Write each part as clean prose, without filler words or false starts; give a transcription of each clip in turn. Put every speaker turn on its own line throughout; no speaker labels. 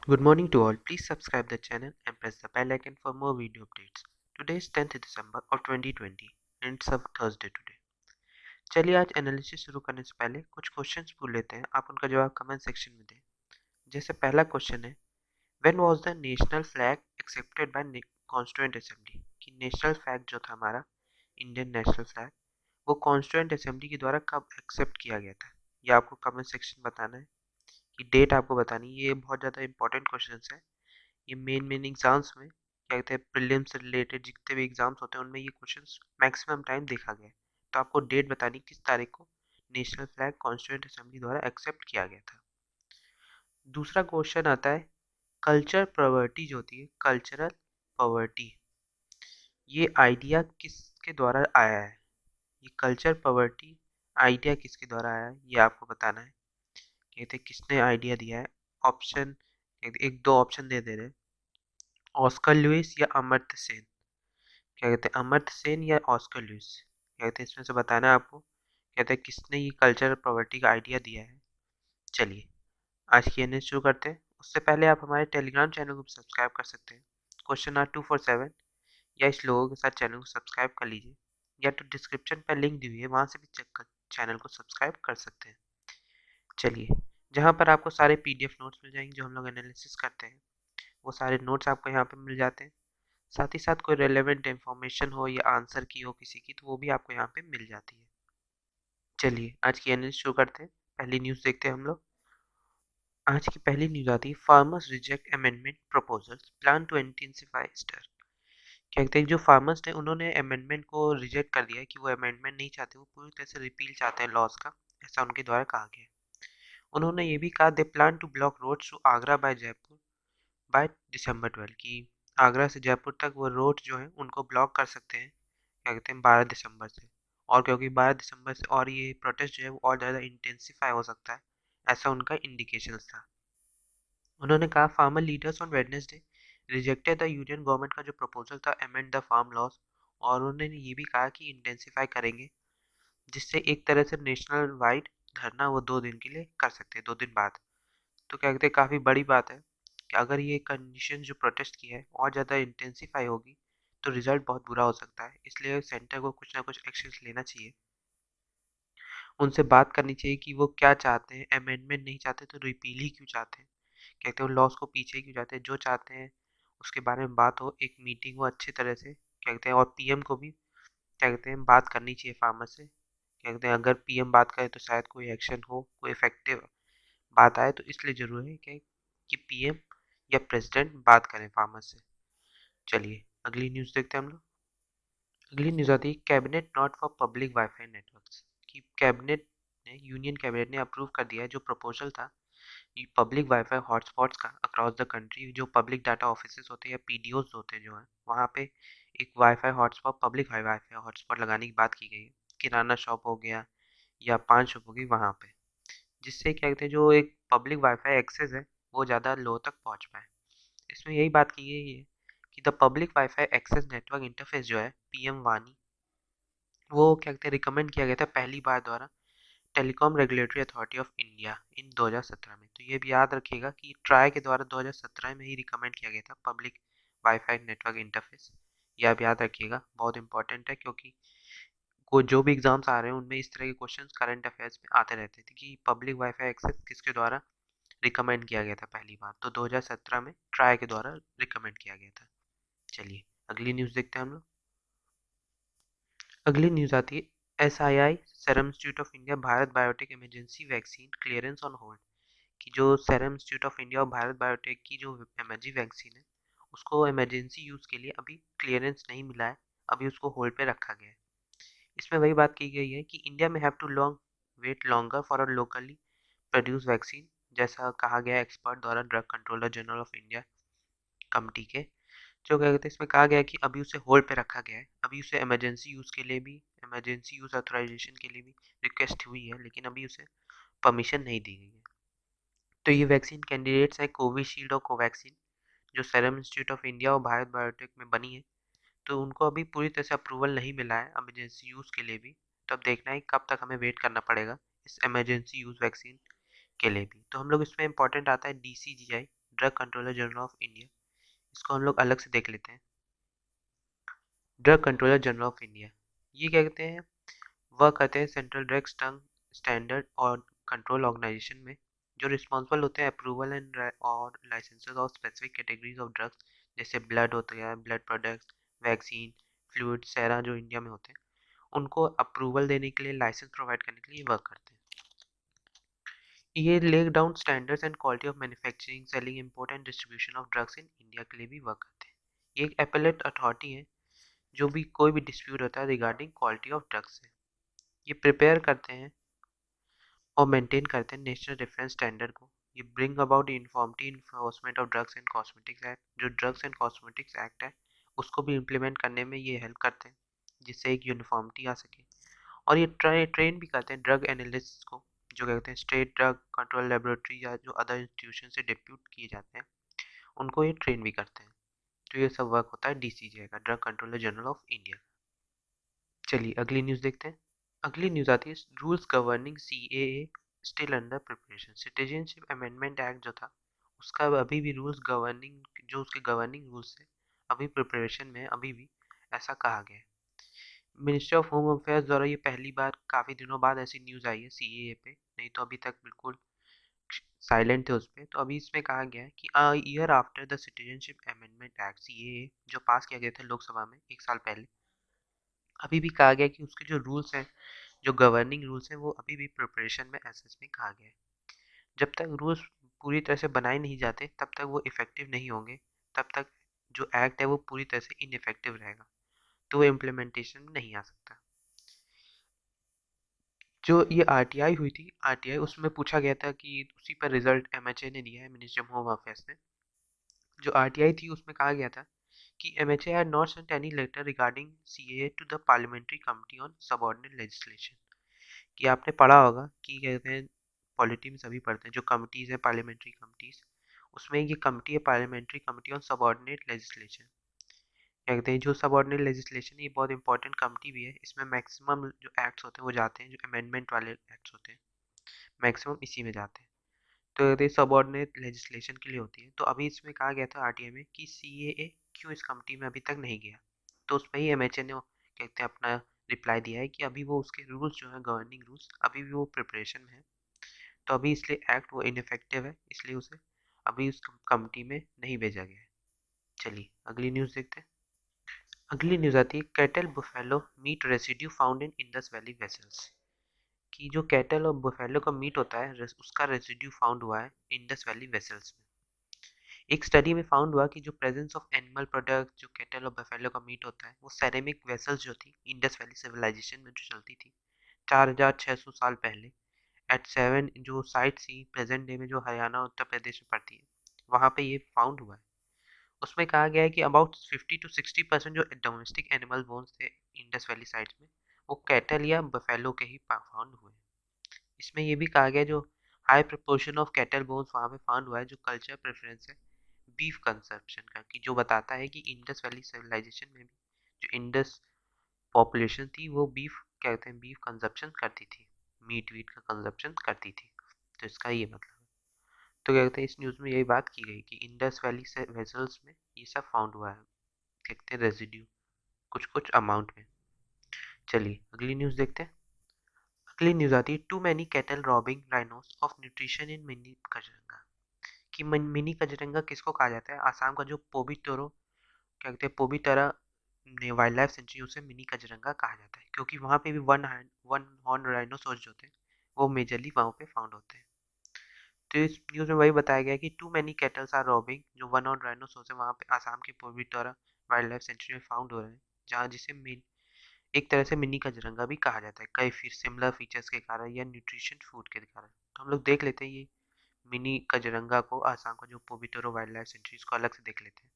Good morning to all. Please subscribe the channel and press the bell icon for more video updates. Today is 10th December of 2020 and it's a Thursday today. चलिए आज analysis शुरू करने से पहले कुछ questions पूछ लेते हैं, आप उनका जवाब कमेंट सेक्शन में दें। जैसे पहला क्वेश्चन है, when was the national flag accepted by constituent assembly? कि नेशनल फ्लैग जो था हमारा इंडियन नेशनल फ्लैग वो कॉन्स्टिट्यूएंट असेंबली के द्वारा कब एक्सेप्ट किया गया था, ये आपको कमेंट सेक्शन में बताना है। कि डेट आपको बतानी है, ये बहुत ज़्यादा इंपॉर्टेंट क्वेश्चन है। ये मेन एग्जाम्स में क्या कहते हैं, प्रीलिम्स से रिलेटेड जितने भी एग्जाम्स होते हैं उनमें ये क्वेश्चंस मैक्सिमम टाइम देखा गया है। तो आपको डेट बतानी किस तारीख को नेशनल फ्लैग कॉन्स्टिट्यूएंट असेंबली द्वारा एक्सेप्ट किया गया था। दूसरा क्वेश्चन आता है, कल्चर प्रॉपर्टी जो होती है, कल्चरल पॉवर्टी, ये आइडिया किसके द्वारा आया है? ये कल्चर पॉवर्टी आइडिया किसके द्वारा आया है, ये आपको बताना है। कहते हैं किसने आइडिया दिया है। ऑप्शन एक दो ऑप्शन दे रहे हैं, ऑस्कर लुइस या अमर्त्य सेन। क्या कहते हैं, अमर्त्य सेन या ऑस्कर लुइस। क्या कहते हैं, इसमें से बताना है आपको। कहते हैं किसने ये कल्चरल प्रॉपर्टी का आइडिया दिया है। चलिए आज की एनएस शुरू करते हैं। उससे पहले आप हमारे टेलीग्राम चैनल को सब्सक्राइब कर सकते हैं, क्वेश्चन आर 247, या इस लोगों के साथ चैनल को सब्सक्राइब कर लीजिए, या तो डिस्क्रिप्शन पर लिंक दी हुई है वहाँ से भी चेक कर चैनल को सब्सक्राइब कर सकते हैं। चलिए, जहाँ पर आपको सारे पीडीएफ नोट्स मिल जाएंगे जो हम लोग एनालिसिस करते हैं, वो सारे नोट्स आपको यहाँ पे मिल जाते हैं। साथ ही साथ कोई रेलेवेंट इन्फॉर्मेशन हो या आंसर की हो किसी की, तो वो भी आपको यहाँ पे मिल जाती है। चलिए आज की एनालिसिस शुरू करते हैं। पहली न्यूज़ देखते हैं हम लोग। आज की पहली न्यूज़ आती है, farmers reject amendment proposals plan to intensify stir. क्या कहते हैं, जो फार्मर्स ने उन्होंने अमेंडमेंट को रिजेक्ट कर दिया है कि वो अमेंडमेंट नहीं चाहते, वो पूरी तरह से रिपील चाहते हैं लॉज का, ऐसा उनके द्वारा कहा गया है। उन्होंने ये भी कहा, they plan to block roads to Agra by Jaipur by December 12, की आगरा से जयपुर तक वो रोड जो है उनको ब्लॉक कर सकते हैं, क्या कहते हैं, 12 दिसंबर से। और क्योंकि 12 दिसंबर से और ये प्रोटेस्ट जो है वो और ज़्यादा इंटेंसिफाई हो सकता है, ऐसा उनका इंडिकेशन था। उन्होंने कहा, farmer leaders on Wednesday rejected the union government का जो प्रपोजल था अमेंड द फार्म लॉज, और उन्होंने ये भी कहा कि इंटेंसिफाई करेंगे, जिससे एक तरह से नेशनल वाइड धरना वो 2 दिन के लिए कर सकते हैं, 2 दिन बाद। तो क्या कहते हैं, काफ़ी बड़ी बात है कि अगर ये कंडीशन जो प्रोटेस्ट की है और ज़्यादा इंटेंसिफाई होगी तो रिजल्ट बहुत बुरा हो सकता है। इसलिए सेंटर को कुछ ना कुछ एक्शन लेना चाहिए, उनसे बात करनी चाहिए कि वो क्या चाहते हैं। अमेंडमेंट नहीं चाहते तो रिपील ही क्यों चाहते हैं, कहते हैं लॉस को पीछे क्यों चाहते हैं। जो चाहते हैं उसके बारे में बात हो, एक मीटिंग हो अच्छी तरह से, क्या कहते हैं, और पीएम को भी क्या कहते हैं बात करनी चाहिए फार्मर से। क्या कहते हैं, अगर पीएम बात करे तो शायद कोई एक्शन हो, कोई इफेक्टिव बात आए। तो इसलिए जरूरी है कि पीएम या प्रेसिडेंट बात करें फार्मर से। चलिए अगली न्यूज़ देखते हैं हम लोग। अगली न्यूज़ आती है, cabinet not for public wifi networks. कि कैबिनेट ने, यूनियन कैबिनेट ने अप्रूव कर दिया है जो प्रपोजल था पब्लिक वाईफाई हॉटस्पॉट्स का अक्रॉस द कंट्री। जो पब्लिक डाटा ऑफिसेज होते हैं या पीडीओज होते हैं जो हैं, वहाँ पे एक wifi hotspot, public wifi hotspot लगाने की बात की गई है। किराना शॉप हो गया या पान शॉप होगी वहाँ पे, जिससे क्या कहते हैं जो एक पब्लिक वाईफाई एक्सेस है वो ज़्यादा लो तक पहुँच पाए। इसमें यही बात की गई है कि the public WiFi access network interface जो है पीएम वानी, वो क्या कहते हैं रिकमेंड किया गया था पहली बार द्वारा telecom regulatory authority of India in 2017 में। तो ये भी याद रखिएगा कि ट्राई के द्वारा 2017 में ही रिकमेंड किया गया था पब्लिक वाईफाई नेटवर्क इंटरफेस। ये आप याद रखिएगा, बहुत इंपॉर्टेंट है, क्योंकि को जो भी एग्जाम्स आ रहे हैं उनमें इस तरह के क्वेश्चंस करंट अफेयर्स में आते रहते थे कि पब्लिक वाईफाई एक्सेस किसके द्वारा रिकमेंड किया गया था पहली बार। तो 2017 में ट्राई के द्वारा रिकमेंड किया गया था। चलिए अगली न्यूज़ देखते हैं हम लोग। अगली न्यूज़ आती है, SII serum institute of India Bharat biotech emergency vaccine clearance on hold. कि जो सीरम इंस्टीट्यूट ऑफ इंडिया और भारत बायोटेक की जो इमरजेंसी वैक्सीन है उसको इमरजेंसी यूज़ के लिए अभी क्लियरेंस नहीं मिला है, अभी उसको होल्ड पे रखा गया है। इसमें वही बात की गई है कि इंडिया में have to long wait longer for a locally produce vaccine, जैसा कहा गया एक्सपर्ट द्वारा drug controller general of India committee के। जो क्या कहते हैं, इसमें कहा गया है कि अभी उसे होल्ड पे रखा गया है, अभी उसे इमरजेंसी यूज़ के लिए भी, इमरजेंसी यूज़ ऑथराइजेशन के लिए भी रिक्वेस्ट हुई है, लेकिन अभी उसे परमिशन नहीं दी गई है। तो ये वैक्सीन कैंडिडेट्स है कोविशील्ड और कोवैक्सीन, जो सीरम इंस्टीट्यूट ऑफ इंडिया और भारत बायोटेक में बनी है। तो उनको अभी पूरी तरह से अप्रूवल नहीं मिला है इमरजेंसी यूज़ के लिए भी। तो अब देखना है कब तक हमें वेट करना पड़ेगा इस इमरजेंसी यूज़ वैक्सीन के लिए भी। तो हम लोग इसमें इंपॉर्टेंट आता है DCGI, drug controller general of India, इसको हम लोग अलग से देख लेते हैं। Drug controller general of India ये क्या कहते हैं, वह करते हैं सेंट्रल ड्रग्स स्टैंडर्ड और कंट्रोल ऑर्गेनाइजेशन में, जो रिस्पॉन्सिबल होते हैं अप्रूवल एंड और licences of specific categories of drugs, जैसे ब्लड होता है, blood products, vaccine, fluid, sera जो इंडिया में होते हैं, उनको अप्रूवल देने के लिए, लाइसेंस प्रोवाइड करने के लिए वर्क करते हैं। ये lay down standards and quality of manufacturing, selling, import and distribution of drugs in India के लिए भी वर्क करते हैं। ये एक एपेलेट अथॉरिटी है जो भी कोई भी डिस्प्यूट होता है रिगार्डिंग क्वालिटी ऑफ ड्रग्स है, ये प्रिपेयर करते हैं और मेंटेन करते हैं नेशनल रेफरेंस स्टैंडर्ड को। ये bring about uniformity enforcement of drugs and cosmetics act, जो ड्रग्स एंड कॉस्मेटिक्स एक्ट है उसको भी इम्प्लीमेंट करने में ये हेल्प करते हैं, जिससे एक यूनिफॉर्मिटी आ सके। और ये ट्रेन भी करते हैं ड्रग एनालिस्ट को, जो कहते हैं स्टेट ड्रग कंट्रोल लेबोरेटरी या जो अदर इंस्टीट्यूशन से डिप्यूट किए जाते हैं, उनको ये ट्रेन भी करते हैं। तो ये सब वर्क होता है डीसीजे का, drug controller general of India. चलिए अगली न्यूज़ देखते हैं। अगली न्यूज़ आती है rules governing CAA still under preparation. Citizenship amendment act जो था उसका अभी भी रूल्स गवर्निंग, जो उसके गवर्निंग रूल्स है अभी प्रिपरेशन में है, अभी भी ऐसा कहा गया है। मिनिस्ट्री ऑफ होम अफेयर्स द्वारा ये पहली बार काफ़ी दिनों बाद ऐसी न्यूज़ आई है सीएए पे, नहीं तो अभी तक बिल्कुल साइलेंट थे उस पर। तो अभी इसमें कहा गया है कि a year after the citizenship amendment act CAA जो पास किया गया था लोकसभा में 1 साल पहले, अभी भी कहा गया कि उसके जो रूल्स हैं, जो गवर्निंग रूल्स हैं, वो अभी भी प्रिपरेशन में एसएस में कहा गया है। जब तक रूल्स पूरी तरह से बनाए नहीं जाते तब तक वो इफ़ेक्टिव नहीं होंगे, तब तक जो एक्ट है वो पूरी तरह से इनइफेक्टिव रहेगा, तो वो इम्प्लीमेंटेशन में नहीं आ सकता। जो ये आरटीआई हुई थी, आरटीआई उसमें पूछा गया था कि उसी पर रिजल्ट एमएचए ने दिया है, मिनिस्ट्री ऑफ होम अफेयर्स ने। जो आरटीआई थी उसमें कहा गया था कि MHA had not sent any letter regarding CAA to the parliamentary committee on subordinate legislation. कि आपने पढ़ा होगा कि कहते हैं, पॉलिटी में सभी पढ़ते हैं, जो कमिटीज़ हैं पार्लियामेंट्री कमिटीज़, उसमें ये कमिटी है parliamentary committee on subordinate legislation. क्या कहते हैं, जो सबऑर्डिनेट लेजिस्लेशन ये बहुत इंपॉर्टेंट कमिटी भी है, इसमें मैक्सिमम जो एक्ट्स होते हैं वो जाते हैं, जो अमेंडमेंट वाले एक्ट्स होते हैं मैक्सिमम इसी में जाते हैं। तो कहते हैं सबऑर्डिनेट लेजिस्लेशन के लिए होती है। तो अभी इसमें कहा गया था आरटीआई में कि सीएए क्यों इस कमिटी में अभी तक नहीं गया, तो उस पर ही एमएचए ने कहते हैं अपना रिप्लाई दिया है कि अभी वो उसके रूल्स जो है गवर्निंग रूल्स अभी भी वो प्रिपरेशन में है, तो अभी इसलिए एक्ट वो इनफेक्टिव है, इसलिए उसे अभी उस कमिटी में नहीं भेजा गया है। चलिए अगली न्यूज़ देखते हैं। अगली न्यूज़ आती है cattle buffalo meat residue found in Indus valley vessels. कि जो कैटल और बुफेलो का मीट होता है उसका रेसिड्यू फाउंड हुआ है इंडस वैली वेसल्स में। एक स्टडी में फाउंड हुआ कि जो प्रेजेंस ऑफ एनिमल प्रोडक्ट जो कैटल और बफेलो का मीट होता है वो सेरेमिक वेसल्स जो थी इंडस वैली सिविलाइजेशन में जो चलती थी 4600 साल पहले, एट 7 जो साइट थी प्रेजेंट डे में जो हरियाणा उत्तर प्रदेश में पड़ती है, वहाँ पे ये फाउंड हुआ है। उसमें कहा गया है कि अबाउट 50 to 60% जो डोमेस्टिक एनिमल बोन्स थे इंडस वैली साइट्स में, वो कैटल या बफेलो के ही फाउंड हुए। इसमें ये भी कहा गया जो high proportion of cattle bones वहाँ पे फाउंड हुआ है, जो कल्चर प्रेफरेंस है बीफ कंजप्शन का, कि जो बताता है कि इंडस वैली सिविलाइजेशन में भी जो इंडस पॉपुलेशन थी वो बीफ कहते हैं बीफ कंजप्शन करती थी, मीट वीट का कंजप्शन करती थी। तो इसका ये मतलब है। तो क्या कहते हैं, इस न्यूज़ में यही बात की गई कि इंडस वैली से वेसल्स में ये सब फाउंड हुआ है, देखते हैं रेजिड्यू कुछ कुछ अमाउंट में। चलिए अगली न्यूज़ देखते हैं। अगली न्यूज़ आती है too many cattle robbing rhinos of nutrition in mini Kaziranga. कि मिनी काजीरंगा किसको कहा जाता है, आसाम का जो पोबिटोरो क्या कहते हैं पोबिटरा वाइल्ड लाइफ सेंचुरी, उसे मिनी काजीरंगा कहा जाता है, क्योंकि वहाँ पे भी वन हॉर्न राइनोसोर्स जो होते हैं वो मेजरली वहाँ पे फाउंड होते हैं। तो इस न्यूज़ में वही बताया गया कि too many cattles are robbing, जो वन हॉर्न राइनोसोर्स है वहाँ पे आसाम के पोबिटोरा वाइल्ड लाइफ सेंचुरी में फाउंड हो रहे हैं, जहाँ जिसे एक तरह से मिनी काजीरंगा भी कहा जाता है, कई फिर सिमिलर फीचर्स के कारण या न्यूट्रिशन फूड के कारण। तो हम लोग देख लेते हैं ये मिनी काजीरंगा को, आसाम का जो पोबिटोरो वाइल्ड लाइफ सेंचुरी, इसको अलग से देख लेते हैं।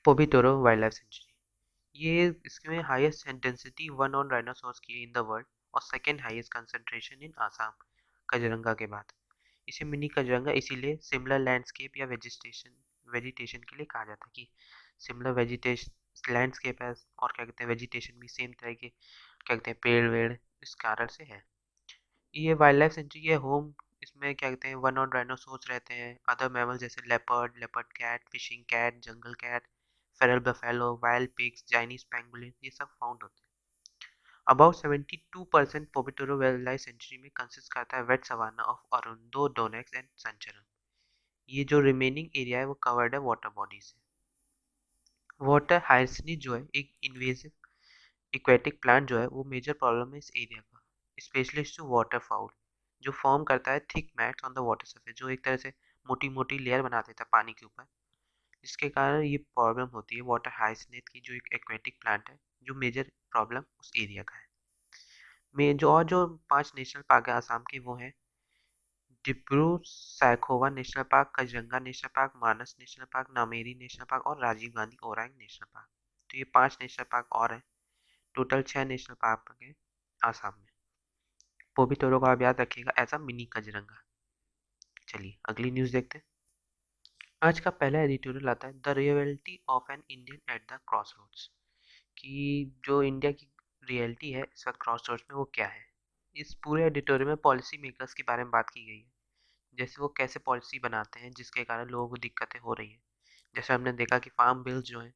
पोबिटोरो वाइल्ड लाइफ सेंचुरी ये इसमें highest density one horn rhinoceros की इन द वर्ल्ड और second highest concentration in Assam Kaziranga के बाद। इसे मिनी काजीरंगा इसीलिए सिमिलर लैंडस्केप या वेजिटेशन वेजिटेशन के लिए कहा जाता है, कि सिमिलर वेजिटेशन लैंडस्केप है और क्या कहते हैं वेजिटेशन भी सेम तरह के क्या कहते हैं पेड़ वेड़ इस कारण से है। ये वाइल्ड लाइफ सेंचुरी है होम, इसमें क्या कहते हैं वन ऑन राइनोसोर्स रहते हैं, अदर मैमल जैसे leopard, leopard cat, fishing cat, jungle cat, feral buffalo, wild pigs, Chinese pangolin, ये सब फाउंड होते हैं। अबाउट 72% पोबिटोरो वाइल्ड सेंचुरी में कंसिस्ट करता है wet savanna of arundo, donax and saccharum. ये जो रिमेनिंग एरिया है वो कवर्ड है वाटर बॉडी से। वाटर हाइसिनी जो है एक इन्वेसिव एक्वेटिक प्लांट जो है वो मेजर प्रॉब्लम है इस एरिया का, स्पेशली टू वाटर फाउल, जो फॉर्म करता है thick mats on the water surface, जो एक तरह से मोटी मोटी लेयर बना देता है पानी के ऊपर, जिसके कारण ये प्रॉब्लम होती है वाटर हाइसिनेट की, जो एक एक्वेटिक प्लांट है, जो मेजर प्रॉब्लम उस एरिया का है। में जो 5 नेशनल पार्क है आसाम के वो हैं Dibru Saikhowa national park, Kaziranga national park, Manas national park, Nameri national park और राजीव गांधी ओरांग नेशनल पार्क। तो ये 5 नेशनल पार्क और हैं, टोटल 6 नेशनल पार्क हैं आसाम में। पोबिटोरो को आप याद रखिएगा एज अ मिनी काजीरंगा। चलिए अगली न्यूज़ देखते हैं। आज का पहला एडिटोरियल आता है the reality of an Indian at the crossroads, कि जो इंडिया की रियलिटी है इस वक्त क्रॉस रोड्स में वो क्या है। इस पूरे एडिटोरियल में पॉलिसी मेकर्स के बारे में बात की गई है, जैसे वो कैसे पॉलिसी बनाते हैं जिसके कारण लोगों को दिक्कतें हो रही हैं। जैसे हमने देखा कि फार्म बिल्स जो हैं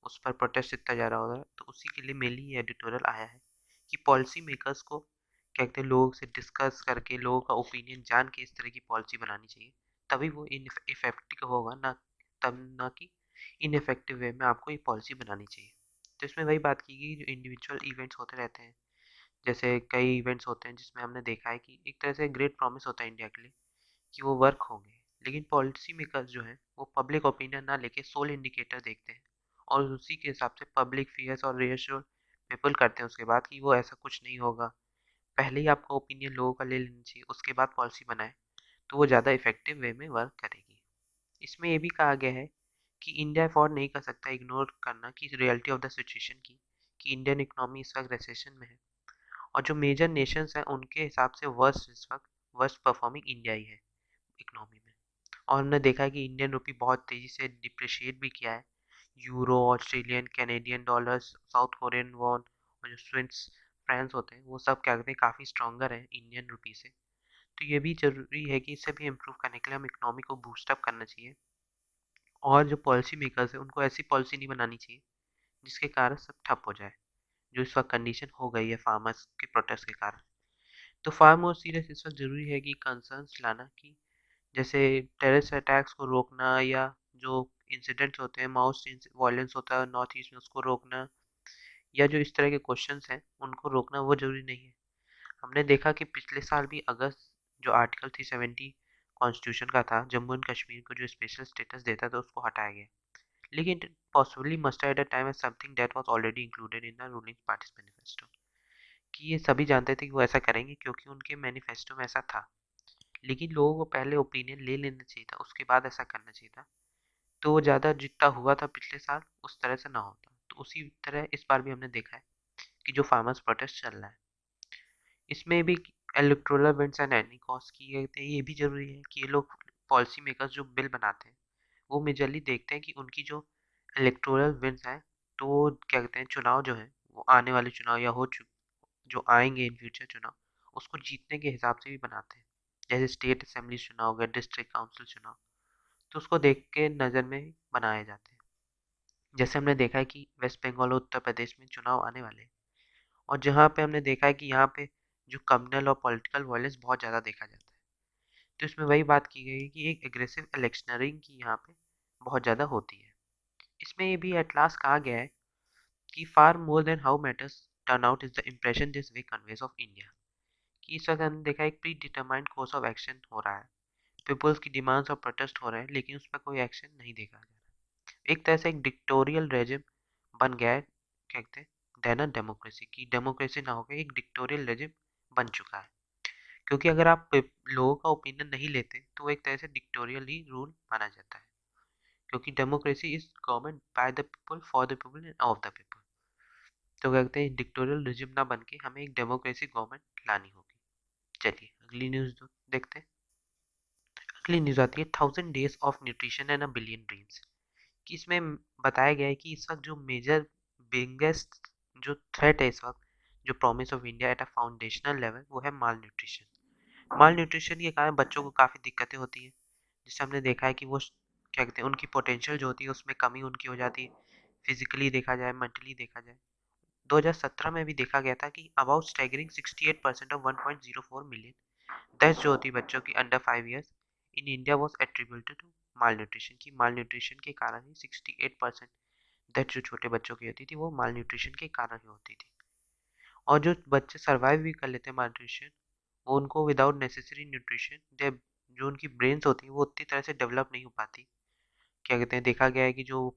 उस पर प्रोटेस्ट इतना ज़्यादा हो रहा है, तो उसी के लिए मेनली ये एडिटोरियल आया है कि पॉलिसी मेकर्स को क्या कहते हैं लोगों से डिस्कस करके लोगों का ओपिनियन जान के इस तरह की पॉलिसी बनानी चाहिए, तभी वो इफेक्टिव होगा ना, तब ना कि इनफेक्टिव वे में आपको ये पॉलिसी बनानी चाहिए। तो इसमें वही बात की गई जो इंडिविजुअल इवेंट्स होते रहते हैं, जैसे कई इवेंट्स होते हैं जिसमें हमने देखा है कि एक तरह से ग्रेट प्रॉमिस होता है इंडिया के लिए कि वो वर्क होंगे, लेकिन पॉलिसी मेकर्स जो हैं वो पब्लिक ओपिनियन ना लेके सोल इंडिकेटर देखते हैं और उसी के हिसाब से पब्लिक फियर्स और रियश्योर पीपल करते हैं उसके बाद कि वो ऐसा कुछ नहीं होगा। पहले ही आपका ओपिनियन लोगों का ले लेना चाहिए, उसके बाद पॉलिसी बनाए तो वो ज़्यादा इफेक्टिव वे में वर्क करेगी। इसमें ये भी कहा गया है कि इंडिया अफोर्ड नहीं कर सकता इग्नोर करना कि रियलिटी ऑफ द सिचुएशन की, कि इंडियन इकोनॉमी इस वक्त रिसेशन में है और जो मेजर नेशंस हैं उनके हिसाब से वर्स्ट इस वक्त वर्स्ट परफॉर्मिंग इंडिया ही है इकोनॉमी में। और हमने देखा है कि इंडियन रुपी बहुत तेज़ी से डिप्रिशिएट भी किया है। Euro, Australian, Canadian dollars, south Korean von और जो स्विस फ्रांस होते हैं वो सब क्या कहते हैं काफ़ी स्ट्रॉन्गर हैं इंडियन रुपी से। तो ये भी ज़रूरी है कि इससे भी इम्प्रूव करने के लिए हम इकोनॉमी को बूस्टअप करना चाहिए और जो पॉलिसी मेकर्स है उनको ऐसी पॉलिसी नहीं बनानी चाहिए जिसके कारण सब ठप हो जाए, जो इस वक्त कंडीशन हो गई है फार्मर्स के प्रोटेस्ट के कारण। तो फार मोर सीरियस इस वक्त ज़रूरी है कि कंसर्न्स लाना कि जैसे टेररिस्ट अटैक्स को रोकना या जो इंसिडेंट्स होते हैं माउस वायलेंस होता है नॉर्थ ईस्ट में उसको रोकना, या जो इस तरह के क्वेश्चंस हैं उनको रोकना वो ज़रूरी नहीं है। हमने देखा कि पिछले साल भी अगस्त जो आर्टिकल 370 कॉन्स्टिट्यूशन का था जम्मू एंड कश्मीर को जो स्पेशल स्टेटस देता था उसको हटाया गया, लेकिन possibly must at a time as something that was already included in the ruling party's manifesto, कि ये सभी जानते थे कि वो ऐसा करेंगे क्योंकि उनके मैनिफेस्टो में ऐसा था, लेकिन लोगों को पहले ओपिनियन ले लेना चाहिए था उसके बाद ऐसा करना चाहिए था, तो वो ज़्यादा जितना हुआ था पिछले साल उस तरह से ना होता। तो उसी तरह इस बार भी हमने देखा है कि जो फार्मर्स प्रोटेस्ट चल रहा है इसमें भी electoral events and any cost की ये भी ज़रूरी है कि ये लोग पॉलिसी मेकर्स जो बिल बनाते हैं वो मेजरली देखते हैं कि उनकी जो इलेक्टोरल विंस हैं, तो वो क्या कहते हैं चुनाव जो है वो आने वाले चुनाव या जो आएंगे इन फ्यूचर चुनाव उसको जीतने के हिसाब से भी बनाते हैं। जैसे स्टेट असेंबली चुनाव हो गया, डिस्ट्रिक्ट काउंसिल चुनाव, तो उसको देख के नज़र में बनाए जाते हैं। जैसे हमने देखा है कि वेस्ट बंगाल और उत्तर प्रदेश में चुनाव आने वाले हैं और जहाँ पे हमने देखा है कि यहाँ पे जो कम्युनल और पॉलिटिकल वायलेंस बहुत ज़्यादा देखा जाता है, तो इसमें वही बात की गई है कि एक एग्रेसिव इलेक्शनरिंग की यहाँ पे बहुत ज़्यादा होती है। इसमें ये भी एट लास्ट कहा गया है कि far more than how matters turn out is the impression this way conveys of India, कि इस वक्त हमने देखा एक predetermined course of action हो रहा है, पीपल्स की डिमांड्स और प्रोटेस्ट हो रहे हैं लेकिन उस पर कोई एक्शन नहीं देखा जा रहा। एक तरह से एक डिक्टोरियल रेजिम बन गया है, क्या कहते हैं देन अ डेमोक्रेसी, की डेमोक्रेसी ना होकर एक डिक्टोरियल रेजिम बन चुका है, क्योंकि अगर आप लोगों का ओपिनियन नहीं लेते तो वो एक तरह से डिक्टोरियल ही रूल माना जाता है, क्योंकि democracy is government by the people for the people end of the people. तो कहते हैं डिक्टोरियल रिजिम ना बन के हमें एक डेमोक्रेसी गवर्नमेंट लानी होगी। चलिए अगली न्यूज़ देखते हैं। अगली न्यूज़ आती है 1000 days of nutrition and a billion dreams, कि इसमें बताया गया है कि इस वक्त जो मेजर बिगेस्ट जो थ्रेट है इस वक्त जो promise of India at a foundational level वो है माल न्यूट्रिशन। माल न्यूट्रिशन के कारण बच्चों को काफ़ी दिक्कतें होती हैं, जिससे हमने देखा है कि वो क्या कहते हैं उनकी पोटेंशियल जो होती है उसमें कमी उनकी हो जाती है, फिजिकली देखा जाए, मेंटली देखा जाए। 2017 में भी देखा गया था कि about staggering 68% of 1.04 million deaths जो होती है बच्चों की under 5 years in India was attributed to malnutrition, की माल न्यूट्रिशन के कारण ही 68% डेथ जो छोटे बच्चों की होती थी वो माल न्यूट्रिशन के कारण ही होती थी। और जो बच्चे सर्वाइव भी कर लेते हैं माल न्यूट्रिशन, वो उनको विदाउट नेसेसरी न्यूट्रिशन दे जो उनकी ब्रेन्स होती हैं वो उतनी तरह से डेवलप नहीं हो पाती। क्या कहते हैं देखा गया है कि जो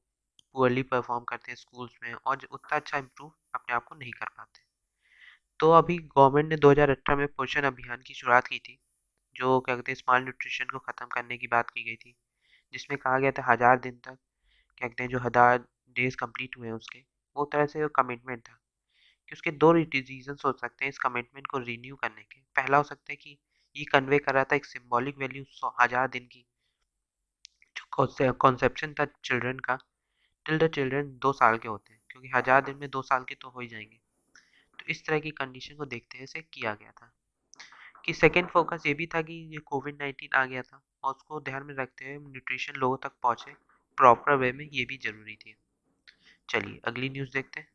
पुअरली परफॉर्म करते हैं स्कूल्स में और जो उतना अच्छा इम्प्रूव अपने आप को नहीं कर पाते। तो अभी गवर्नमेंट ने 2018 में पोषण अभियान की शुरुआत की थी, जो क्या कहते हैं स्मॉल न्यूट्रिशन को ख़त्म करने की बात की गई थी, जिसमें कहा गया था 1000 दिन तक क्या कहते हैं जो 1000 डेज कंप्लीट हुए हैं उसके, वो तरह से कमिटमेंट था कि उसके दो रीजन हो सकते हैं इस कमिटमेंट को रीन्यू करने के। पहला हो सकता है कि ये कन्वे कर रहा था एक सिंबॉलिक वैल्यू 1000 दिन की, जो कॉन्सेप्शन था चिल्ड्रन का, टिल द चिल्ड्रन 2 साल के होते हैं, क्योंकि 1000 दिन में 2 साल के तो हो ही जाएंगे। तो इस तरह की कंडीशन को देखते हुए इसे किया गया था। कि सेकेंड फोकस ये भी था कि ये कोविड-19 आ गया था और उसको ध्यान में रखते हुए न्यूट्रिशन लोगों तक पहुँचे प्रॉपर वे में, ये भी ज़रूरी थी। चलिए अगली न्यूज़ देखते हैं।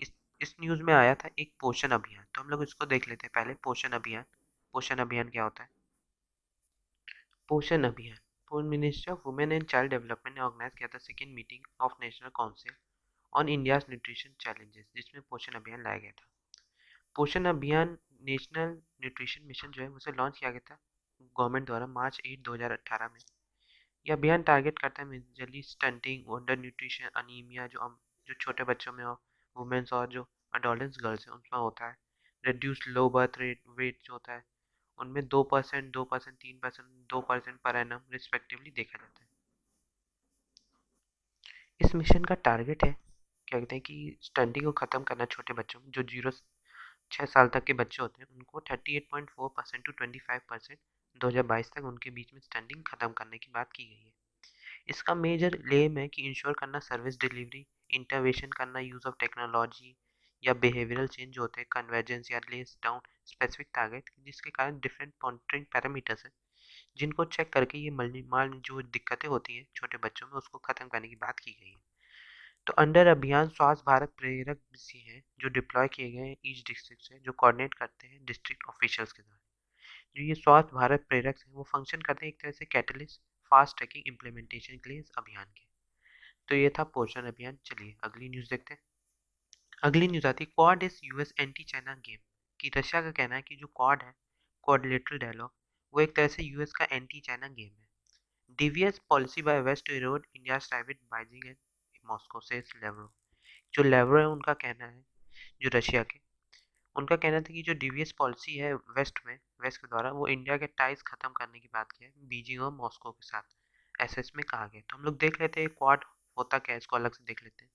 इस इस न्यूज़ में आया था एक पोषण अभियान, तो हम लोग इसको देख लेते हैं पहले। पोषण अभियान, पोषण अभियान क्या होता है? पोषण अभियान पूर्ण ministry of women and child development ने ऑर्गेनाइज किया था second meeting of national council on India's nutrition challenges, जिसमें पोषण अभियान लाया गया था। पोषण अभियान नेशनल न्यूट्रिशन मिशन जो है उसे लॉन्च किया गया था गवर्नमेंट द्वारा मार्च 8 2018 में। यह अभियान टारगेट करता है majorly stunting, under nutrition, anaemia जो छोटे बच्चों में और वुमेन्स और जो अडोलेंस गर्ल्स हैं उनमें होता है। Reduce low birth rate weight जो होता है उनमें 2%, 2%, 3%, 2% पर एनम रिस्पेक्टिवली देखा जाता है। इस मिशन का टारगेट है क्या कहते हैं कि स्टंटिंग को ख़त्म करना छोटे बच्चों में, जो 0 से 6 साल तक के बच्चे होते हैं उनको 38.4% टू 25% 2022 तक उनके बीच में स्टंटिंग ख़त्म करने की बात की गई है। इसका मेजर लेम है कि इंश्योर करना सर्विस डिलीवरी, इंटरवेंशन करना, यूज़ ऑफ टेक्नोलॉजी या बिहेवियरल चेंज जो होते हैं, कन्वर्जेंस या लेस डाउन स्पेसिफिक टारगेट, जिसके कारण डिफरेंट मॉनिटरिंग पैरामीटर्स हैं जिनको चेक करके ये मल्टीमाल जो दिक्कतें होती हैं छोटे बच्चों में उसको ख़त्म करने की बात की गई है। तो अंडर अभियान स्वास्थ्य भारत प्रेरक भी हैं जो डिप्लॉय किए गए हैं ईच डिस्ट्रिक्ट से, जो कोऑर्डिनेट करते हैं डिस्ट्रिक्ट ऑफिशियल्स के साथ। जो ये स्वास्थ्य भारत प्रेरक हैं वो फंक्शन करते हैं एक तरह से कैटलिस्ट फास्ट ट्रैकिंग इम्प्लीमेंटेशन के लिए इस अभियान के। तो ये था पोषण अभियान। चलिए अगली न्यूज़ देखते हैं। अगली न्यूज़ आती है quad is US anti China game, कि रशिया का कहना है कि जो क्वाड है, क्वाड्रिलेटरल डायलॉग, वो एक तरह से यूएस का एंटी चाइना गेम है। Devious policy by west to erode India private Beijing and Moscow से लेवरो। जो लेवरो है उनका कहना है, जो रशिया के, उनका कहना था कि जो डीवीएस पॉलिसी है वेस्ट के द्वारा, वो इंडिया के टाइज खत्म करने की बात की है बीजिंग और मॉस्को के साथ, ऐसे इसमें कहा गया। तो हम लोग देख लेते हैं क्वाड होता क्या है, इसको अलग से देख लेते हैं।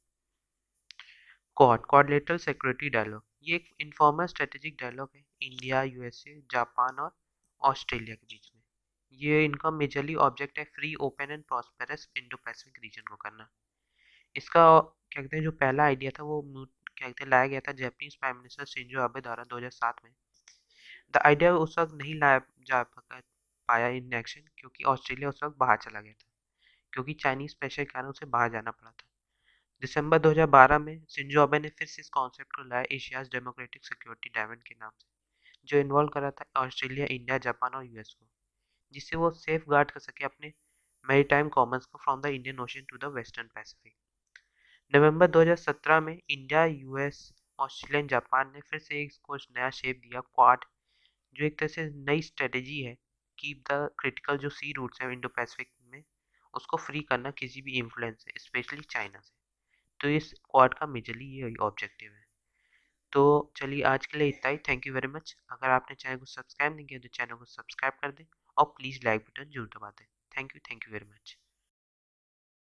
क्वाडलेटरल सिक्योरिटी डायलॉग, ये एक इनफॉर्मल स्ट्रेटेजिक डायलॉग है इंडिया, यूएसए, जापान और ऑस्ट्रेलिया के बीच में। ये इनका मेजरली ऑब्जेक्ट है free, open and prosperous Indo Pacific region को करना। इसका क्या कहते हैं जो पहला आइडिया था वो क्या कहते हैं लाया गया था Japanese prime minister Shinzo Abe द्वारा 2007 में। द आइडिया उस वक्त नहीं लाया जा पाया इन एक्शन, क्योंकि ऑस्ट्रेलिया उस वक्त बाहर चला गया था, क्योंकि चाइनीज प्रेशर के कारण उसे बाहर जाना पड़ा था। दिसंबर 2012 में शिंजो आबे ने फिर से इस कॉन्सेप्ट को लाया एशियाज डेमोक्रेटिक सिक्योरिटी डायमंड के नाम से, जो इन्वॉल्व कर रहा था ऑस्ट्रेलिया, इंडिया, जापान और यूएस को, जिससे वो सेफ गार्ड कर सके अपने मैरीटाइम कॉमन्स को from the Indian Ocean to the western Pacific. November 2017 में इंडिया, यूएस, ऑस्ट्रेलिया, जापान ने फिर से इसको नया शेप दिया क्वाड, जो एक तरह से नई स्ट्रेटेजी है कीप द क्रिटिकल जो सी रूट्स हैं इंडो पैसिफिक में उसको फ्री करना किसी भी इन्फ्लुएंस से, स्पेशली चाइना से। तो इस क्वाड का मेजरली ये ऑब्जेक्टिव है। तो चलिए आज के लिए इतना ही। Thank you very much. अगर आपने चैनल को सब्सक्राइब नहीं किया तो चैनल को सब्सक्राइब कर दें और प्लीज़ लाइक बटन जरूर दबा दें। Thank you very much.